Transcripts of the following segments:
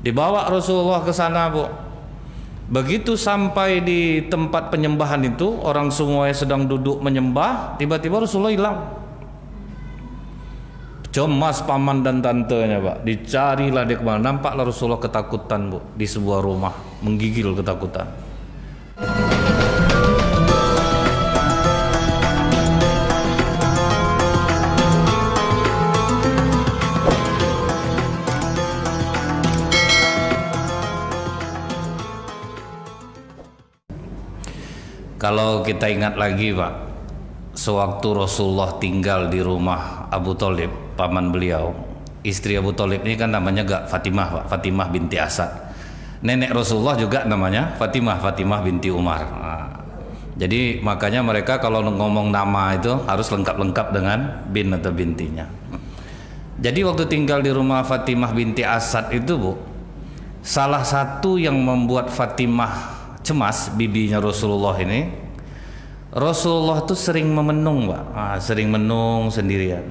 Dibawa Rasulullah ke sana, Bu. Begitu sampai di tempat penyembahan itu, orang semuanya sedang duduk menyembah, tiba-tiba Rasulullah hilang. Cemas paman dan tantenya, Pak. Dicarilah dia kemana. Nampaklah Rasulullah ketakutan, Bu, di sebuah rumah, menggigil ketakutan. Kalau kita ingat lagi, Pak, sewaktu Rasulullah tinggal di rumah Abu Thalib, paman beliau, istri Abu Thalib ini kan namanya gak Fatimah, Pak, Fatimah binti Asad. Nenek Rasulullah juga namanya Fatimah, Fatimah binti Umar. Nah, jadi makanya mereka kalau ngomong nama itu harus lengkap-lengkap dengan bin atau bintinya. Jadi waktu tinggal di rumah Fatimah binti Asad itu, Bu, salah satu yang membuat Fatimah cemas, bibinya Rasulullah ini, Rasulullah tuh sering memenung, Pak. Sering menung sendirian.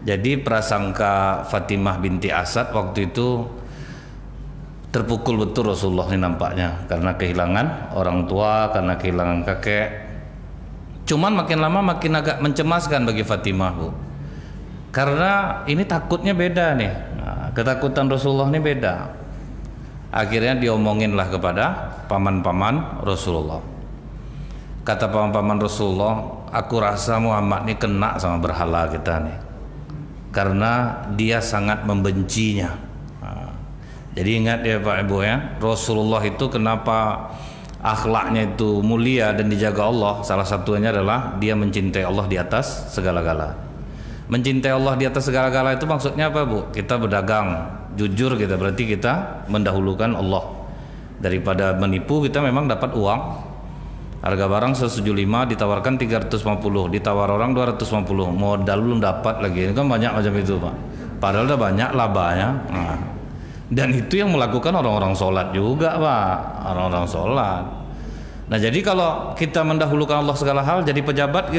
Jadi prasangka Fatimah binti Asad waktu itu terpukul betul Rasulullah ini nampaknya, karena kehilangan orang tua, karena kehilangan kakek. Cuman makin lama makin agak mencemaskan bagi Fatimah, Bu, karena ini takutnya beda nih. Ketakutan Rasulullah ini beda. Akhirnya diomonginlah kepada paman-paman Rasulullah. Kata paman-paman Rasulullah, aku rasa Muhammad ini kena sama berhala kita nih, karena dia sangat membencinya. Jadi ingat ya Pak Ibu ya, Rasulullah itu kenapa akhlaknya itu mulia dan dijaga Allah, salah satunya adalah dia mencintai Allah di atas segala-gala. Mencintai Allah di atas segala-gala itu maksudnya apa, Bu? Kita berdagang jujur, kita berarti kita mendahulukan Allah. Daripada menipu, kita memang dapat uang. Harga barang 175 ditawarkan 350, ditawar orang 250, modal belum dapat lagi. Ini kan banyak macam itu, Pak. Padahal udah banyak labanya. Dan itu yang melakukan orang-orang sholat juga, Pak. Orang-orang sholat. Nah, jadi kalau kita mendahulukan Allah segala hal, jadi pejabat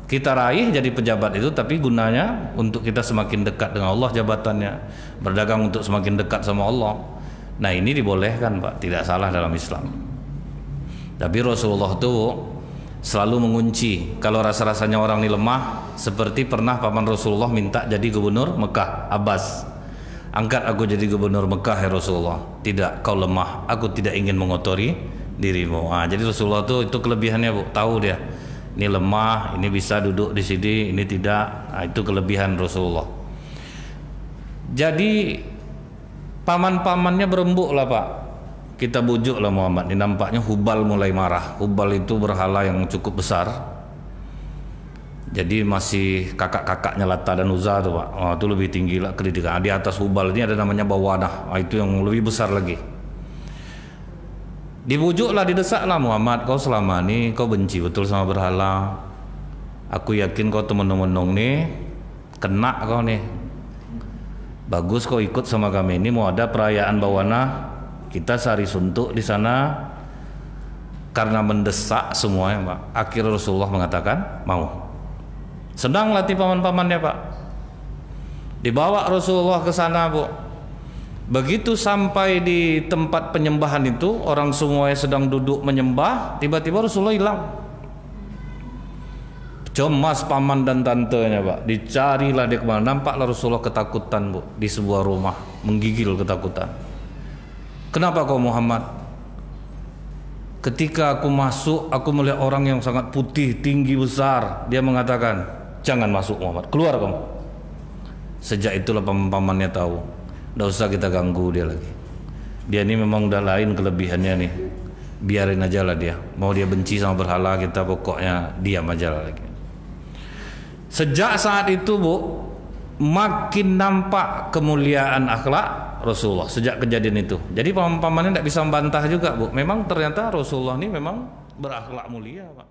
kita raih jadi pejabat itu, tapi gunanya untuk kita semakin dekat dengan Allah jabatannya, berdagang untuk semakin dekat sama Allah. Nah, ini dibolehkan, Pak, tidak salah dalam Islam. Tapi Rasulullah itu selalu mengunci kalau rasa-rasanya orang ini lemah. Seperti pernah paman Rasulullah minta jadi gubernur Mekah, Abbas, angkat aku jadi gubernur Mekah ya Rasulullah. Tidak, kau lemah, aku tidak ingin mengotori dirimu. Jadi Rasulullah itu kelebihannya, Bu, tahu dia ini lemah, ini bisa duduk di sini, ini tidak. Itu kelebihan Rasulullah. Jadi paman-pamannya berembuk lah, Pak. Kita bujuk lah Muhammad. Ini nampaknya Hubal mulai marah. Hubal itu berhala yang cukup besar. Jadi masih kakak-kakaknya Lata dan Uzza tuh, Pak. Itu lebih tinggi lah kritikan. Di atas Hubal ini ada namanya Bawanah. Itu yang lebih besar lagi. Dibujuklah, didesaklah Muhammad, kau selama ini kau benci betul sama berhala. Aku yakin kau temen-temen nih kena kau nih. Bagus kau ikut sama kami, ini mau ada perayaan Bawana, kita sehari suntuk di sana. Karena mendesak semuanya, Pak. Akhirnya Rasulullah mengatakan mau. Sedang latih paman-pamannya, Pak. Dibawa Rasulullah ke sana, Bu. Begitu sampai di tempat penyembahan itu, orang semuanya sedang duduk menyembah, tiba-tiba Rasulullah hilang. Cemas paman dan tantenya, Pak. Dicarilah dia kemana. Nampaklah Rasulullah ketakutan, Bu, di sebuah rumah, menggigil ketakutan. Kenapa kau Muhammad? Ketika aku masuk, aku melihat orang yang sangat putih, tinggi, besar. Dia mengatakan, jangan masuk Muhammad, keluar kamu. Sejak itulah paman-pamannya tahu, nggak usah kita ganggu dia lagi. Dia ini memang udah lain kelebihannya nih. Biarin aja lah dia. Mau dia benci sama berhala, kita pokoknya diam aja lah lagi. Sejak saat itu, Bu, makin nampak kemuliaan akhlak Rasulullah sejak kejadian itu. Jadi paman-pamannya tidak bisa membantah juga, Bu. Memang ternyata Rasulullah ini memang berakhlak mulia, Pak.